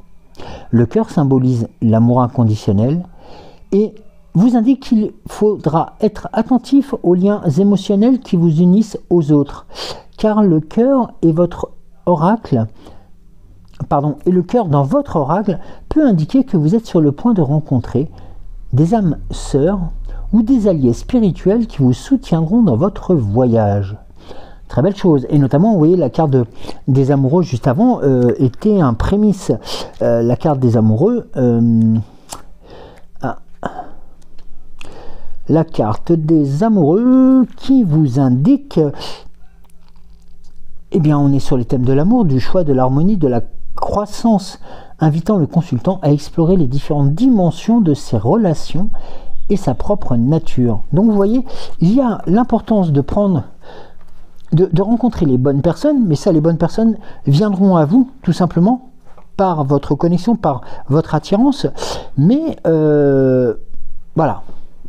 Le cœur symbolise l'amour inconditionnel et vous indique qu'il faudra être attentif aux liens émotionnels qui vous unissent aux autres, car le cœur et votre oracle, et le cœur dans votre oracle peut indiquer que vous êtes sur le point de rencontrer des âmes sœurs ou des alliés spirituels qui vous soutiendront dans votre voyage. Très belle chose, et notamment vous voyez la carte des amoureux juste avant était un prémisse. La carte des amoureux, la carte des amoureux qui vous indique, on est sur les thèmes de l'amour, du choix, de l'harmonie, de la croissance, invitant le consultant à explorer les différentes dimensions de ses relations et sa propre nature. Donc vous voyez, il y a l'importance de rencontrer les bonnes personnes, mais ça, les bonnes personnes viendront à vous tout simplement par votre connexion, par votre attirance, mais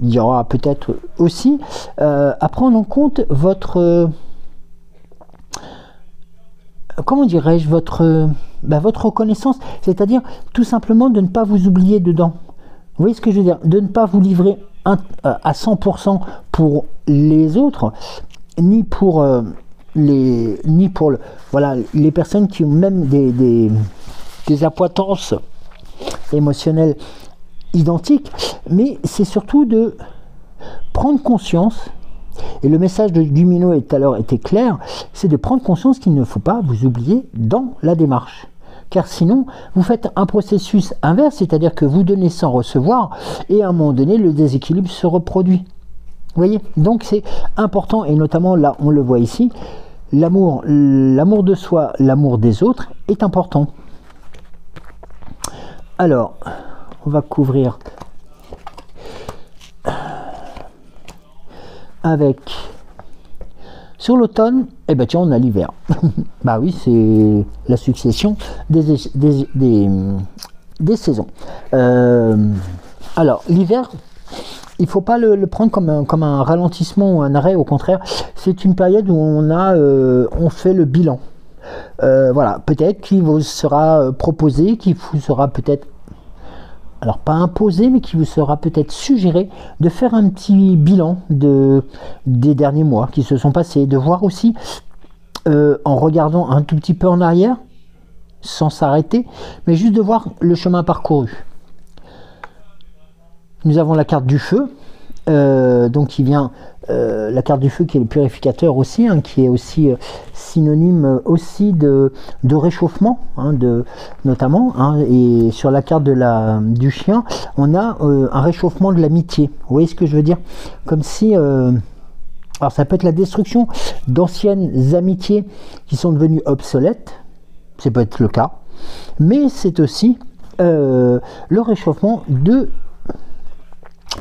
il y aura peut-être aussi à prendre en compte votre votre reconnaissance, c'est-à-dire tout simplement de ne pas vous oublier dedans. Vous voyez ce que je veux dire? De ne pas vous livrer à 100% pour les autres, ni pour les personnes qui ont même des appointances émotionnelles identiques, mais c'est surtout de prendre conscience, et le message de Gumino tout à l'heure était clair, c'est de prendre conscience qu'il ne faut pas vous oublier dans la démarche. Car sinon, vous faites un processus inverse, c'est-à-dire que vous donnez sans recevoir, et à un moment donné, le déséquilibre se reproduit. Vous voyez? Donc c'est important, et notamment là, on le voit ici, l'amour de soi, l'amour des autres est important. Alors, on va couvrir avec sur l'automne, on a l'hiver. Bah oui, c'est la succession des des saisons. Alors, l'hiver, il ne faut pas le prendre comme un ralentissement ou un arrêt, au contraire, c'est une période où on fait le bilan. Voilà, peut-être qu'il vous sera proposé, qu'il vous sera peut-être, alors pas imposé, mais qui vous sera peut-être suggéré de faire un petit bilan des derniers mois qui se sont passés, de voir aussi, en regardant un tout petit peu en arrière, sans s'arrêter, mais juste de voir le chemin parcouru. Nous avons la carte du feu, donc qui vient, la carte du feu qui est le purificateur aussi, hein, qui est aussi synonyme aussi de réchauffement, hein, notamment, hein, et sur la carte du chien, on a un réchauffement de l'amitié. Vous voyez ce que je veux dire? Comme si, alors ça peut être la destruction d'anciennes amitiés qui sont devenues obsolètes, ça peut être le cas, mais c'est aussi le réchauffement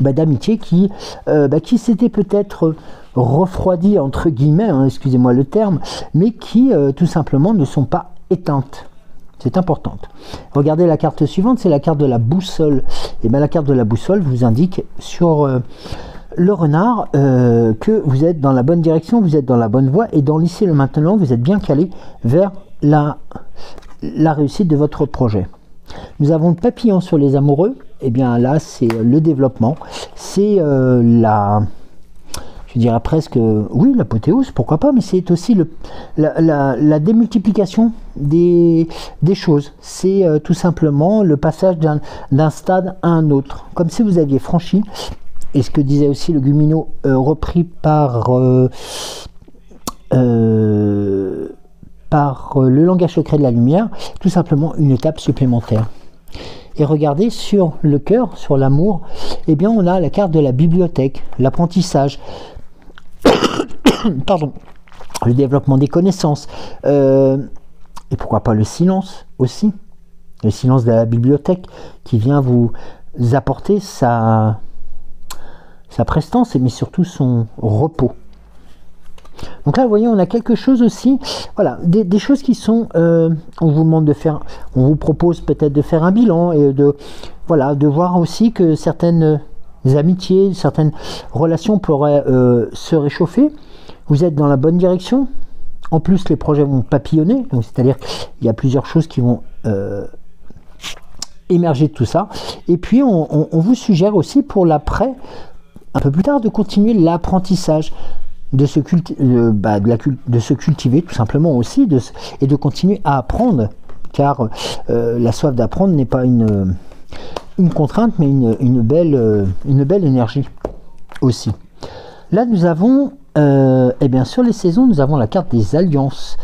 d'amitié qui s'était peut-être refroidi entre guillemets, hein, excusez-moi le terme, mais qui tout simplement ne sont pas éteintes. C'est important. Regardez la carte suivante, c'est la carte de la boussole. Et bien la carte de la boussole vous indique sur le renard que vous êtes dans la bonne direction, vous êtes dans la bonne voie, et dans l'ici et le maintenant, vous êtes bien calé vers la réussite de votre projet. Nous avons le papillon sur les amoureux. Et bien là, c'est le développement, c'est je dirais presque, oui, l'apothéose, pourquoi pas, mais c'est aussi la démultiplication des choses. C'est tout simplement le passage d'un stade à un autre, comme si vous aviez franchi, et ce que disait aussi le Gumino, repris par le langage secret de la lumière, tout simplement une étape supplémentaire. Et regardez sur le cœur, sur l'amour, eh bien on a la carte de la bibliothèque, l'apprentissage, pardon, le développement des connaissances, et pourquoi pas le silence aussi, le silence de la bibliothèque qui vient vous apporter sa prestance, mais surtout son repos. Donc là, vous voyez, on a quelque chose aussi, voilà, des choses qui sont, on vous demande de faire, on vous propose peut-être de faire un bilan et de voir aussi que certaines amitiés, certaines relations pourraient se réchauffer. Vous êtes dans la bonne direction. En plus, les projets vont papillonner, donc c'est-à-dire qu'il y a plusieurs choses qui vont émerger de tout ça. Et puis, on vous suggère aussi pour l'après, un peu plus tard, de continuer l'apprentissage. De se cultiver tout simplement aussi, et de continuer à apprendre, car la soif d'apprendre n'est pas une contrainte, mais une belle énergie aussi. Là, nous avons, eh bien, sur les saisons, nous avons la carte des alliances.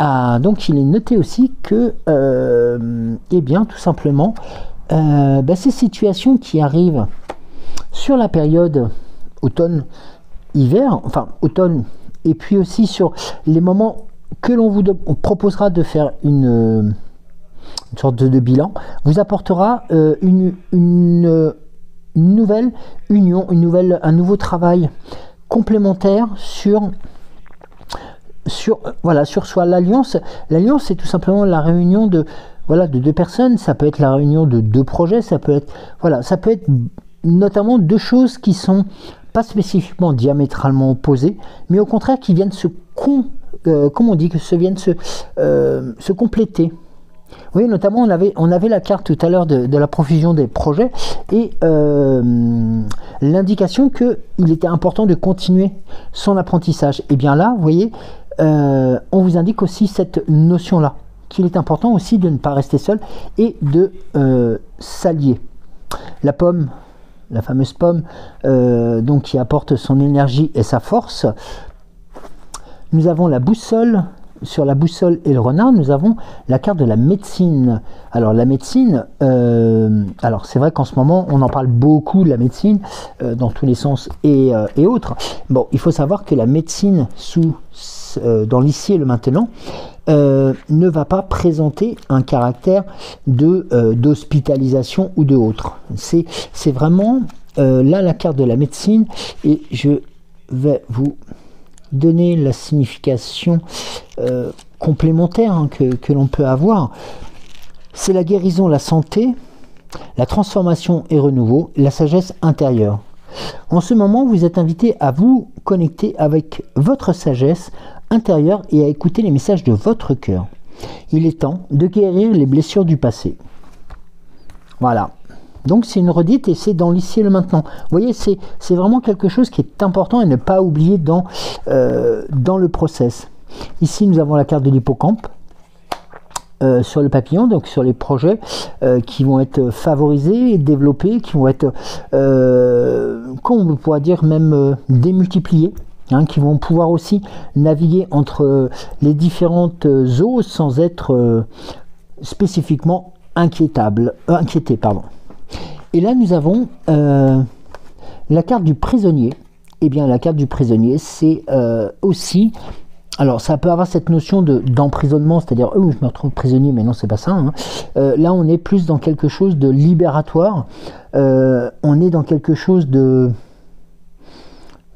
Donc, il est noté aussi que, eh bien, tout simplement, ces situations qui arrivent sur la période automne, hiver, enfin automne, et puis aussi sur les moments que l'on vous proposera de faire une sorte de bilan, vous apportera une nouvelle union, un nouveau travail complémentaire sur soi. L'alliance, c'est tout simplement la réunion de deux personnes. Ça peut être la réunion de deux projets, ça peut être notamment deux choses qui sont pas spécifiquement diamétralement opposés, mais au contraire qui viennent se compléter. Oui, notamment on avait la carte tout à l'heure de la profusion des projets et l'indication qu'il était important de continuer son apprentissage. Et bien là, vous voyez, on vous indique aussi cette notion-là, qu'il est important aussi de ne pas rester seul et de s'allier. La pomme, la fameuse pomme, donc qui apporte son énergie et sa force. Nous avons la boussole. Sur la boussole et le renard, nous avons la carte de la médecine. Alors la médecine, alors c'est vrai qu'en ce moment, on en parle beaucoup de la médecine, dans tous les sens et autres. Bon, il faut savoir que la médecine dans l'ici et le maintenant ne va pas présenter un caractère d'hospitalisation ou de autre. C'est vraiment là la carte de la médecine, et je vais vous donner la signification complémentaire que l'on peut avoir. c'est la guérison, la santé, la transformation et renouveau, la sagesse intérieure. En ce moment, vous êtes invité à vous connecter avec votre sagesse intérieure et à écouter les messages de votre cœur. Il est temps de guérir les blessures du passé. Voilà. Donc c'est une redite et c'est dans l'ici et le maintenant. Vous voyez, c'est vraiment quelque chose qui est important à ne pas oublier dans le process. Ici, nous avons la carte de l'hippocampe. Sur le papillon, donc sur les projets qui vont être favorisés et développés, qui vont être, comment on pourrait dire, même démultipliés, hein, qui vont pouvoir aussi naviguer entre les différentes eaux sans être spécifiquement inquiétés. Pardon. Et là, nous avons la carte du prisonnier. Eh bien, la carte du prisonnier, c'est aussi... Alors, ça peut avoir cette notion d'emprisonnement, c'est-à-dire, je me retrouve prisonnier, mais non, c'est pas ça. Hein. Là, on est plus dans quelque chose de libératoire. On est dans quelque chose de...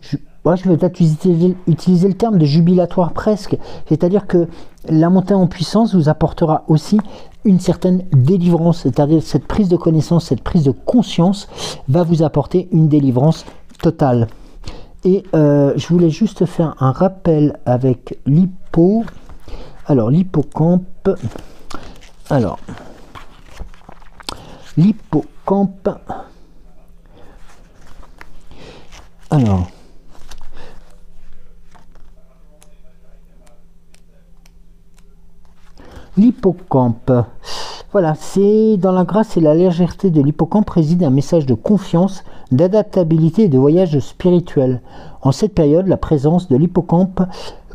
je vais peut-être utiliser le terme de jubilatoire presque. C'est-à-dire que la montée en puissance vous apportera aussi une certaine délivrance. C'est-à-dire cette prise de connaissance, cette prise de conscience va vous apporter une délivrance totale. Et je voulais juste faire un rappel avec alors l'hippocampe. Alors, l'hippocampe. Alors, l'hippocampe. Voilà, c'est dans la grâce et la légèreté de l'hippocampe réside un message de confiance, d'adaptabilité et de voyage spirituel. En cette période, la présence de l'hippocampe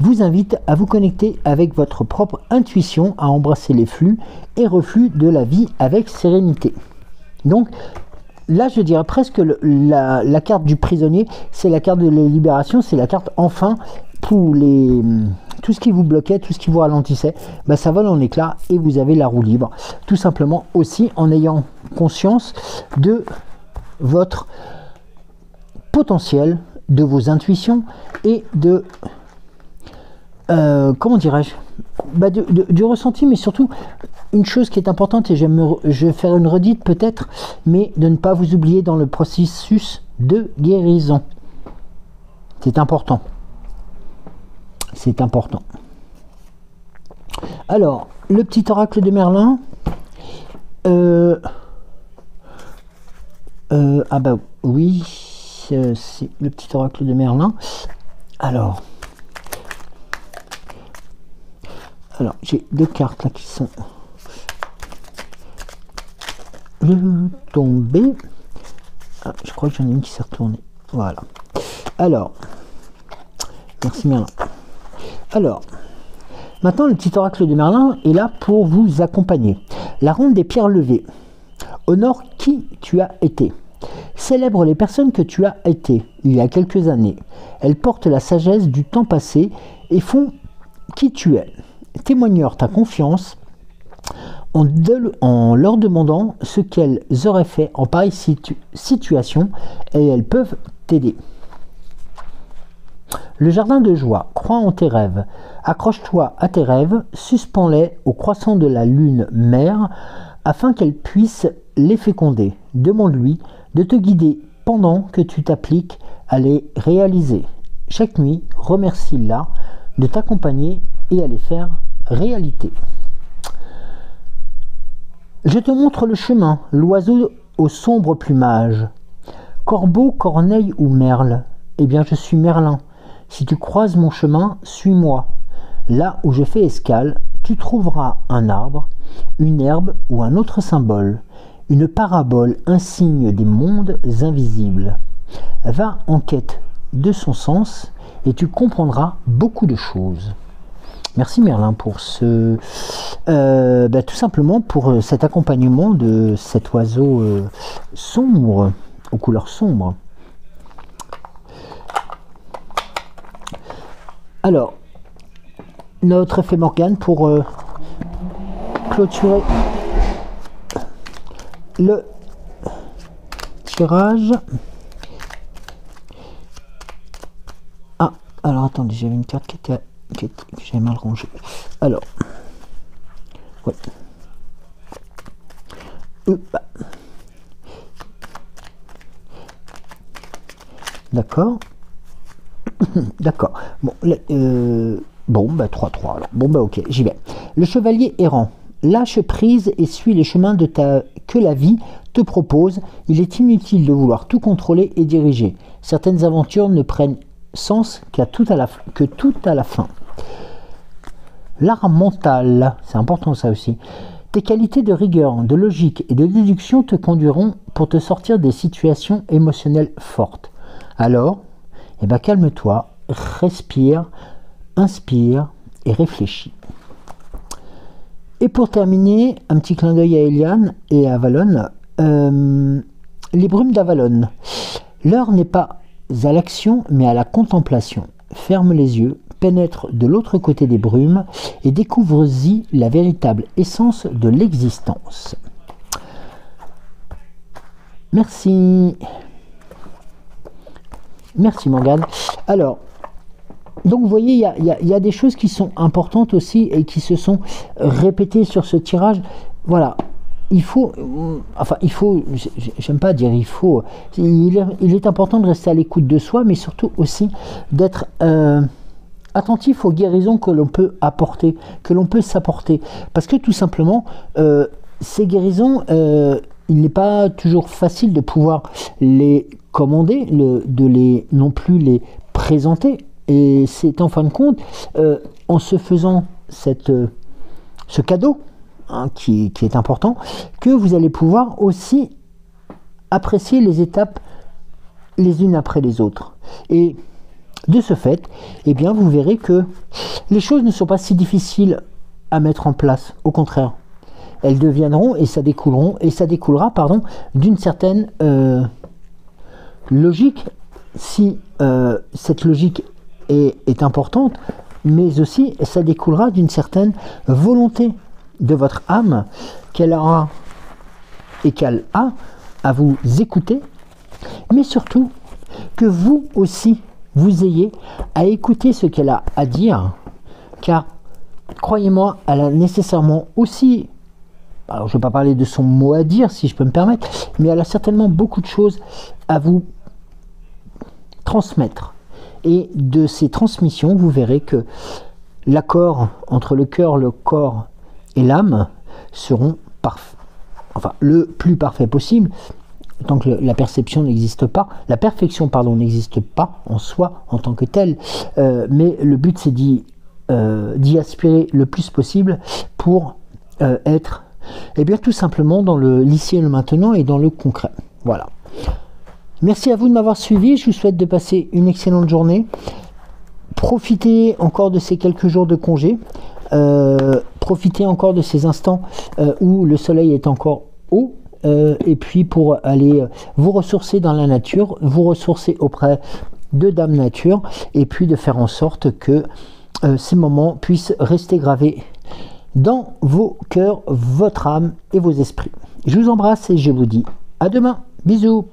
vous invite à vous connecter avec votre propre intuition, à embrasser les flux et reflux de la vie avec sérénité. Donc, là, je dirais presque la carte du prisonnier, c'est la carte de la libération, c'est la carte enfin pour tout ce qui vous bloquait, tout ce qui vous ralentissait, ça vole en éclats et vous avez la roue libre. Tout simplement aussi en ayant conscience de votre potentiel, de vos intuitions et de, comment dirais-je, du ressenti, mais surtout une chose qui est importante, et je vais faire une redite peut-être, mais de ne pas vous oublier dans le processus de guérison. C'est important. C'est important. Alors, le petit oracle de Merlin. Oui, c'est le petit oracle de Merlin. Alors, j'ai deux cartes là qui sont tombées. Je crois que j'en ai une qui s'est retournée. Voilà. Alors, merci Merlin. Alors, maintenant le petit oracle de Merlin est là pour vous accompagner. La ronde des pierres levées. Honore qui tu as été. Célèbre les personnes que tu as été il y a quelques années. Elles portent la sagesse du temps passé et font qui tu es. Témoigneur ta confiance en leur demandant ce qu'elles auraient fait en pareille situation et elles peuvent t'aider. Le jardin de joie, crois en tes rêves, accroche-toi à tes rêves, suspends-les au croissant de la lune mère, afin qu'elle puisse les féconder. Demande-lui de te guider pendant que tu t'appliques à les réaliser. Chaque nuit, remercie-la de t'accompagner et à les faire réalité. Je te montre le chemin, l'oiseau au sombre plumage. Corbeau, corneille ou merle, eh bien je suis Merlin. Si tu croises mon chemin, suis-moi. Là où je fais escale, tu trouveras un arbre, une herbe ou un autre symbole, une parabole, un signe des mondes invisibles. Va en quête de son sens et tu comprendras beaucoup de choses. Merci Merlin pour tout simplement pour cet accompagnement de cet oiseau sombre, aux couleurs sombres. Alors, notre effet Morgane pour clôturer le tirage. Ah, alors attendez, j'avais une carte que j'avais mal rangée. Alors, ouais. D'accord. D'accord. Bon, bon, bah 3-3. Alors. Bon, bah ok, j'y vais. Le chevalier errant. Lâche prise et suis les chemins que la vie te propose. Il est inutile de vouloir tout contrôler et diriger. Certaines aventures ne prennent sens que tout à la fin. L'art mental, c'est important ça aussi. Tes qualités de rigueur, de logique et de déduction te conduiront pour te sortir des situations émotionnelles fortes. Alors, eh ben, calme-toi, respire, inspire et réfléchis. Et pour terminer, un petit clin d'œil à Eliane et à Avalon. Les brumes d'Avalon. L'heure n'est pas à l'action, mais à la contemplation. Ferme les yeux, pénètre de l'autre côté des brumes et découvre-y la véritable essence de l'existence. Merci. Merci Morgane. Alors, donc vous voyez, il y a des choses qui sont importantes aussi et qui se sont répétées sur ce tirage. Voilà, il faut, j'aime pas dire il faut, il est important de rester à l'écoute de soi, mais surtout aussi d'être attentif aux guérisons que l'on peut apporter, que l'on peut s'apporter. Parce que tout simplement, ces guérisons, il n'est pas toujours facile de pouvoir les commander, de les non plus les présenter. Et c'est en fin de compte, en se faisant ce cadeau, hein, qui est important, que vous allez pouvoir aussi apprécier les étapes les unes après les autres. Et de ce fait, eh bien, vous verrez que les choses ne sont pas si difficiles à mettre en place. Au contraire, elles deviendront et ça découlera, d'une certaine logique, si cette logique est importante, mais aussi ça découlera d'une certaine volonté de votre âme qu'elle aura et qu'elle a à vous écouter, mais surtout que vous aussi vous ayez à écouter ce qu'elle a à dire, car croyez-moi, elle a nécessairement aussi, alors je ne vais pas parler de son mot à dire si je peux me permettre, mais elle a certainement beaucoup de choses à vous transmettre. Et de ces transmissions, vous verrez que l'accord entre le cœur, le corps et l'âme seront le plus parfait possible, tant que la perception n'existe pas, la perfection n'existe pas en soi en tant que telle, mais le but c'est d'y aspirer le plus possible pour être tout simplement dans l'ici et le maintenant et dans le concret. Voilà. Merci à vous de m'avoir suivi, je vous souhaite de passer une excellente journée. Profitez encore de ces quelques jours de congé, profitez encore de ces instants où le soleil est encore haut, et puis pour aller vous ressourcer dans la nature, vous ressourcer auprès de Dame Nature, et puis de faire en sorte que ces moments puissent rester gravés dans vos cœurs, votre âme et vos esprits. Je vous embrasse et je vous dis à demain. Bisous.